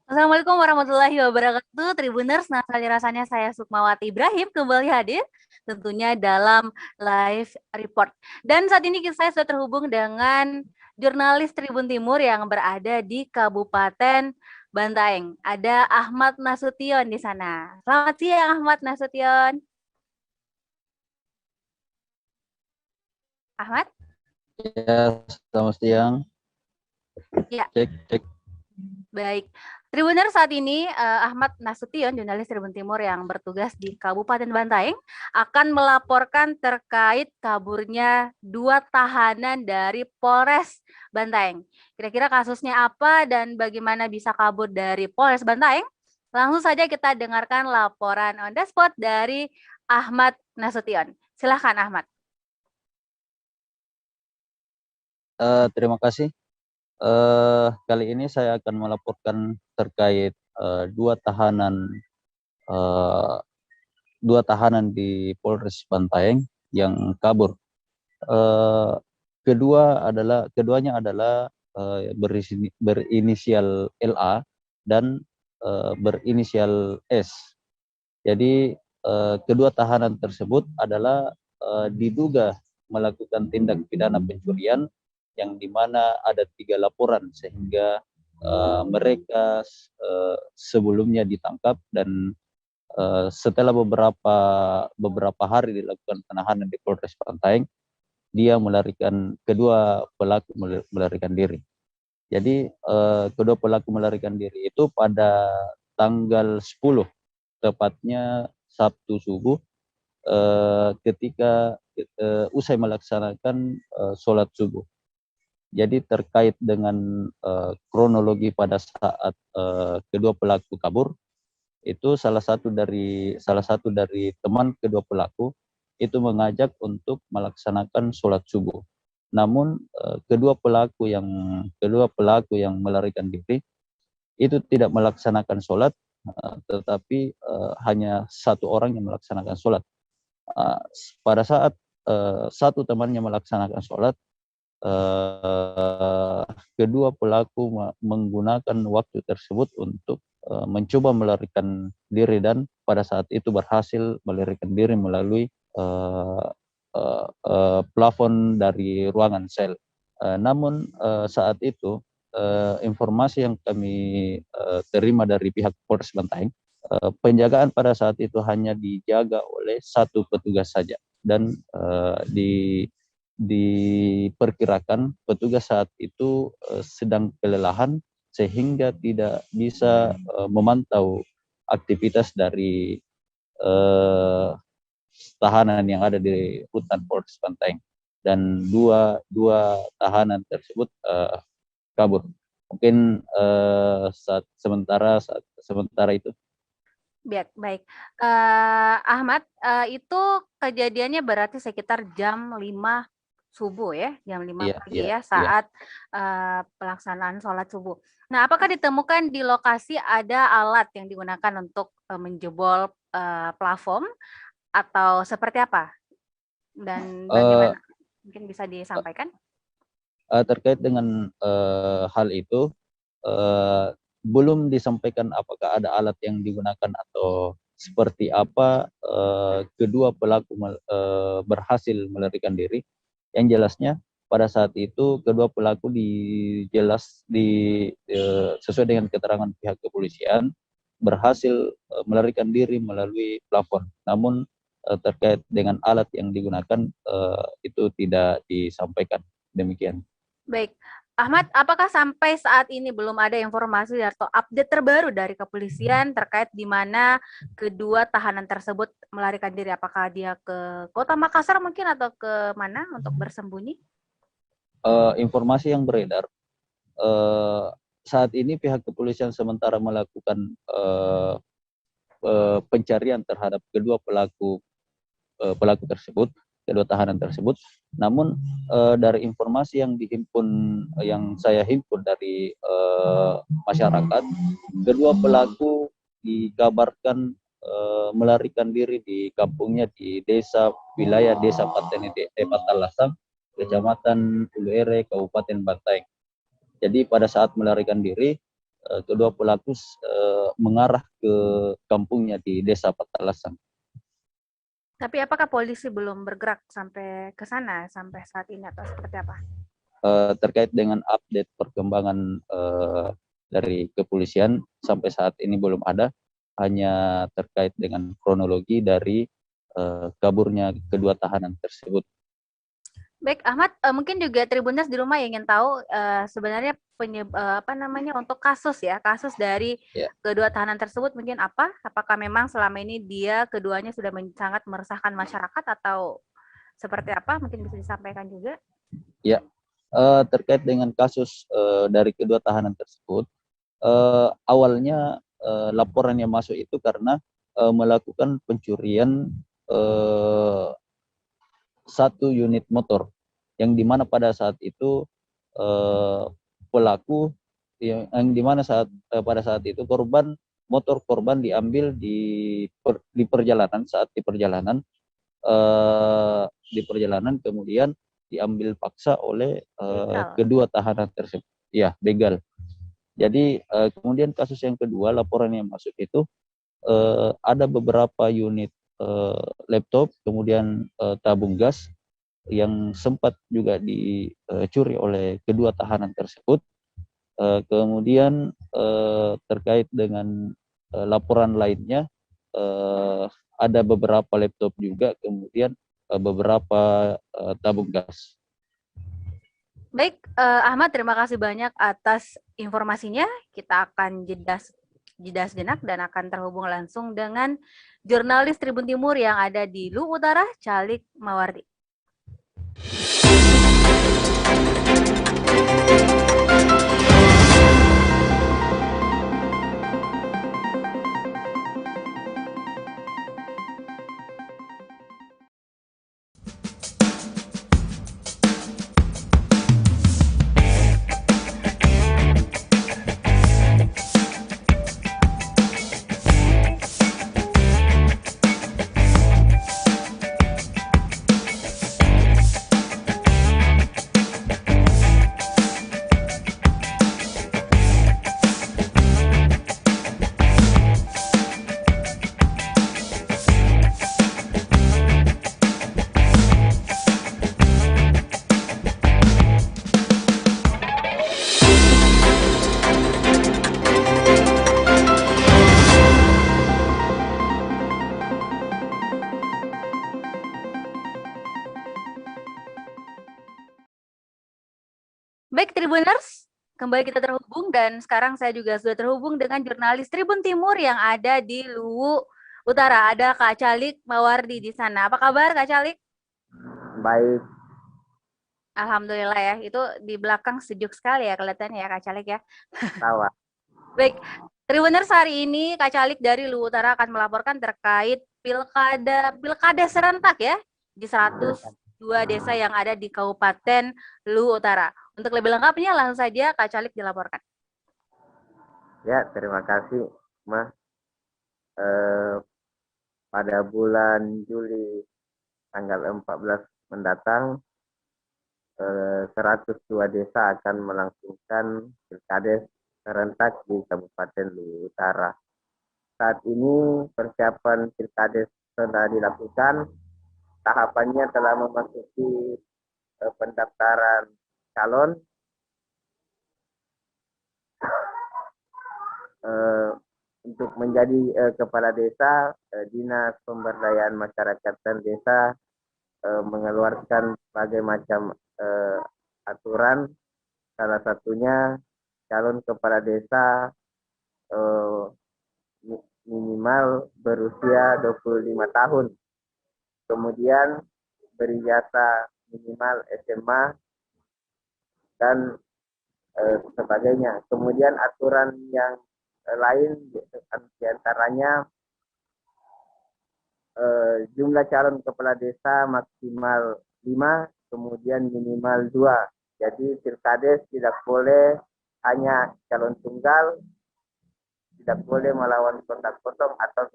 Assalamualaikum warahmatullahi wabarakatuh, Tribuners. Nah, rasanya saya Sukmawati Ibrahim kembali hadir tentunya dalam live report. Dan saat ini saya sudah terhubung dengan jurnalis Tribun Timur yang berada di Kabupaten Bantaeng. Ada Ahmad Nasution di sana. Selamat siang Ahmad Nasution. Ahmad? Ya, selamat siang. Ya. Cek, cek. Baik, Tribuner, saat ini Ahmad Nasution, jurnalis Tribun Timur yang bertugas di Kabupaten Bantaeng, akan melaporkan terkait kaburnya 2 tahanan dari Polres Bantaeng. Kira-kira kasusnya apa dan bagaimana bisa kabur dari Polres Bantaeng? Langsung saja kita dengarkan laporan on the spot dari Ahmad Nasution. Silahkan Ahmad. Terima kasih. Kali ini saya akan melaporkan terkait dua tahanan di Polres Bantaeng yang kabur. Keduanya adalah berinisial LA dan berinisial S. Jadi kedua tahanan tersebut adalah diduga melakukan tindak pidana pencurian yang dimana ada 3 laporan sehingga mereka sebelumnya ditangkap dan setelah beberapa hari dilakukan penahanan di Polres Bantaeng, kedua pelaku melarikan diri. Jadi kedua pelaku melarikan diri itu pada tanggal 10, tepatnya Sabtu subuh, ketika usai melaksanakan sholat subuh. Jadi terkait dengan kronologi pada saat kedua pelaku kabur, itu salah satu dari teman kedua pelaku itu mengajak untuk melaksanakan sholat subuh. Namun kedua pelaku yang melarikan diri itu tidak melaksanakan sholat, tetapi hanya satu orang yang melaksanakan sholat. Pada saat satu temannya melaksanakan sholat, kedua pelaku menggunakan waktu tersebut untuk mencoba melarikan diri dan pada saat itu berhasil melarikan diri melalui plafon dari ruangan sel. Namun saat itu informasi yang kami terima dari pihak Polres Bantaeng, penjagaan pada saat itu hanya dijaga oleh satu petugas saja dan diperkirakan petugas saat itu sedang kelelahan sehingga tidak bisa memantau aktivitas dari tahanan yang ada di rutan Polres Bantaeng, dan dua tahanan tersebut kabur. Mungkin sementara itu. Baik. Ahmad, itu kejadiannya berarti sekitar jam 5 subuh ya, jam 5 pagi ya, saat pelaksanaan sholat subuh. Nah, apakah ditemukan di lokasi ada alat yang digunakan untuk menjebol plafon atau seperti apa? Dan bagaimana? Mungkin bisa disampaikan? Terkait dengan hal itu, belum disampaikan apakah ada alat yang digunakan atau seperti apa kedua pelaku berhasil melarikan diri. Yang jelasnya pada saat itu kedua pelaku sesuai dengan keterangan pihak kepolisian berhasil melarikan diri melalui plafon. Namun terkait dengan alat yang digunakan itu tidak disampaikan. Demikian. Baik, Ahmad, apakah sampai saat ini belum ada informasi atau update terbaru dari kepolisian terkait di mana kedua tahanan tersebut melarikan diri? Apakah dia ke Kota Makassar mungkin atau ke mana untuk bersembunyi? Informasi yang beredar saat ini pihak kepolisian sementara melakukan pencarian terhadap kedua pelaku tersebut, kedua tahanan tersebut. Namun dari informasi yang saya himpun dari masyarakat, kedua pelaku dikabarkan melarikan diri di kampungnya di wilayah desa Patalasang, Kecamatan Ulu Ere, Kabupaten Bantaeng. Jadi pada saat melarikan diri, kedua pelaku mengarah ke kampungnya di Desa Patalasang. Tapi apakah polisi belum bergerak sampai ke sana sampai saat ini atau seperti apa? Terkait dengan update perkembangan dari kepolisian sampai saat ini belum ada, hanya terkait dengan kronologi dari kaburnya kedua tahanan tersebut. Baik, Ahmad, mungkin juga Tribuners di rumah yang ingin tahu sebenarnya untuk kasus dari kedua tahanan tersebut mungkin apa? Apakah memang selama ini keduanya sudah sangat meresahkan masyarakat atau seperti apa? Mungkin bisa disampaikan juga. Ya, terkait dengan kasus dari kedua tahanan tersebut, awalnya laporan yang masuk itu karena melakukan pencurian satu unit motor, yang dimana pada saat itu pelaku yang dimana pada saat itu motor korban diambil di perjalanan, saat di perjalanan kemudian diambil paksa oleh kedua tahanan tersebut. Ya, begal. Jadi kemudian kasus yang kedua, laporan yang masuk itu ada beberapa unit laptop, kemudian tabung gas yang sempat juga dicuri oleh kedua tahanan tersebut. Kemudian terkait dengan laporan lainnya, ada beberapa laptop juga, kemudian beberapa tabung gas. Baik, Ahmad, terima kasih banyak atas informasinya. Kita akan jeda sejenak dan akan terhubung langsung dengan jurnalis Tribun Timur yang ada di Lu Utara, Calik Mawardi. Baik, Tribuners, kembali kita terhubung dan sekarang saya juga sudah terhubung dengan jurnalis Tribun Timur yang ada di Luwu Utara. Ada Kak Calik Mawardi di sana. Apa kabar Kak Calik? Baik. Alhamdulillah ya. Itu di belakang sejuk sekali ya kelihatannya ya Kak Calik ya. Tawa. Baik, Tribuners, hari ini Kak Calik dari Luwu Utara akan melaporkan terkait pilkada serentak ya di 102 desa yang ada di Kabupaten Luwu Utara. Untuk lebih lengkapnya langsung saja Kak Calik dilaporkan. Ya, terima kasih, Mas. Pada bulan Juli tanggal 14 mendatang, 102 desa akan melangsungkan pilkades serentak di Kabupaten Luwu Utara. Saat ini persiapan pilkades sudah dilakukan. Tahapannya telah memasuki pendaftaran calon. Untuk menjadi kepala desa, Dinas Pemberdayaan Masyarakat dan Desa mengeluarkan berbagai macam aturan. Salah satunya calon kepala desa minimal berusia 25 tahun. Kemudian berijazah minimal SMA dan sebagainya. Kemudian aturan yang lain diantaranya jumlah calon kepala desa maksimal 5, kemudian minimal 2. Jadi pilkades tidak boleh hanya calon tunggal, tidak boleh melawan kotak kosong atau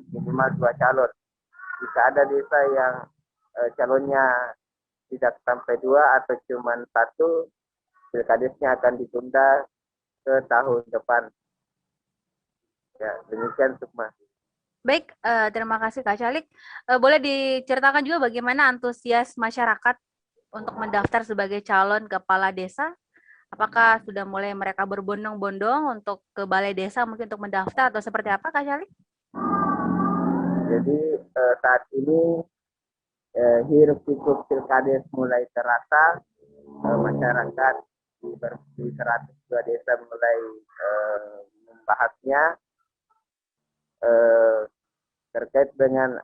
minimal 2 calon. Jika ada desa yang calonnya tidak sampai 2 atau cuma 1, pilkadesnya akan ditunda ke tahun depan. Ya, demikian Sukma. Baik, terima kasih Kak Calik. Boleh diceritakan juga bagaimana antusias masyarakat untuk mendaftar sebagai calon kepala desa? Apakah sudah mulai mereka berbondong-bondong untuk ke balai desa mungkin untuk mendaftar atau seperti apa Kak Calik? Jadi saat ini hiruk pikuk pilkades mulai terasa, masyarakat di 102 desa mulai membahasnya terkait dengan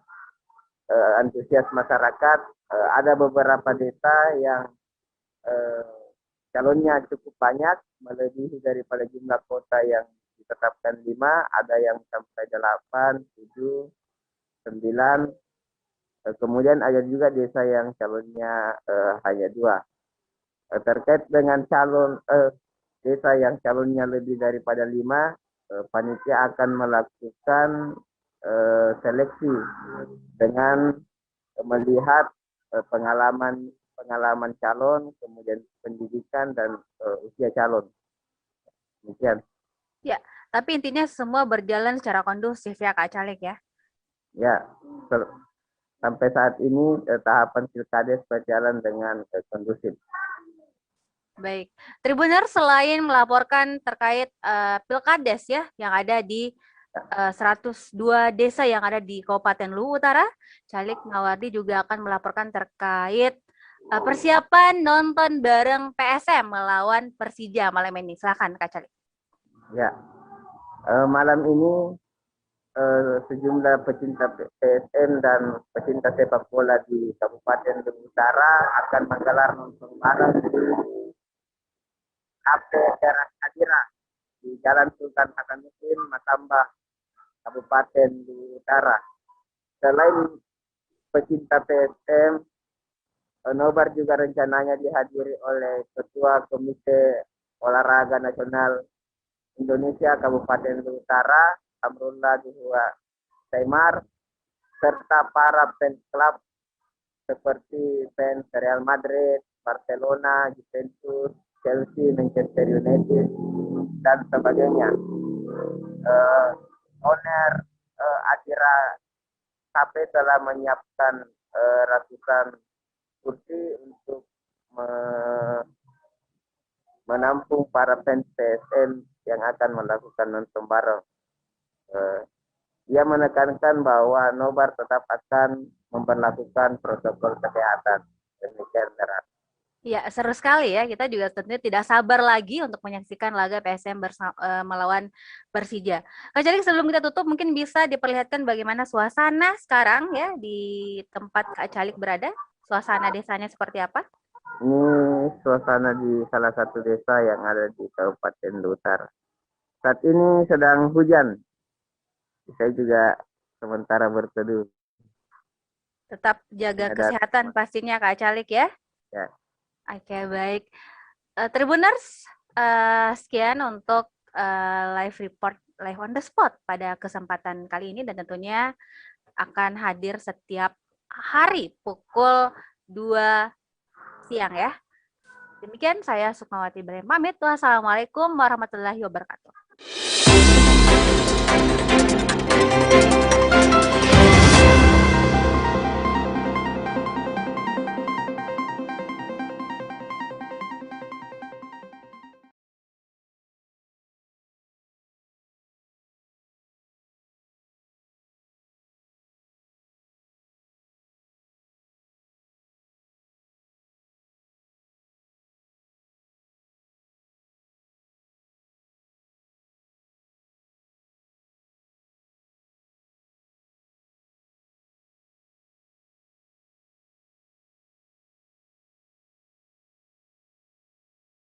antusias masyarakat. Ada beberapa desa yang calonnya cukup banyak, melebihi daripada jumlah kota yang ditetapkan 5, ada yang sampai 8, 7, 9. Kemudian ada juga desa yang calonnya hanya 2. Terkait dengan calon desa yang calonnya lebih daripada 5, panitia akan melakukan seleksi dengan melihat pengalaman calon, kemudian pendidikan dan usia calon. Demikian. Ya, tapi intinya semua berjalan secara kondusif ya Kak Calik ya. Ya, sampai saat ini tahapan pilkades berjalan dengan kondusif. Baik, Tribuners selain melaporkan terkait pilkades ya yang ada di 102 desa yang ada di Kabupaten Luwu Utara, Calik Mawardi juga akan melaporkan terkait persiapan nonton bareng PSM melawan Persija malam ini. Silakan Kak Calik. Ya, malam ini sejumlah pecinta PSM dan pecinta sepak bola di Kabupaten Luwu Utara akan menggelar nonton bareng di Kafe Teras Adira di Jalan Sultan Hasanuddin, Masambah, Kabupaten Luwu Utara. Selain pecinta PSM, nobar juga rencananya dihadiri oleh Ketua Komite Olahraga Nasional Indonesia Kabupaten Luwu Utara, Amrullah Duhua Taimar, serta para fans klub seperti fans Real Madrid, Barcelona, Juventus, Chelsea, Manchester United, dan sebagainya. Owner Adira Cafe telah menyiapkan ratusan kursi untuk menampung para fans PSM yang akan melakukan nonton bareng. Ia menekankan bahwa nobar tetap akan memperlakukan protokol kesehatan. Demikian, Berat. Ya, seru sekali ya. Kita juga tentunya tidak sabar lagi untuk menyaksikan laga PSM melawan Persija. Kak Calik, sebelum kita tutup, mungkin bisa diperlihatkan bagaimana suasana sekarang ya di tempat Kak Calik berada. Suasana desanya seperti apa? Ini suasana di salah satu desa yang ada di Kabupaten Luwu Utara. Saat ini sedang hujan. Saya juga sementara berteduh. Tetap jaga kesehatan pastinya Kak Calik ya. Ya. Oke, baik. Tribuners, sekian untuk live report live on the spot pada kesempatan kali ini dan tentunya akan hadir setiap hari pukul 2 siang ya. Demikian saya Sukmawati Ibrahim pamit. Wassalamualaikum warahmatullahi wabarakatuh.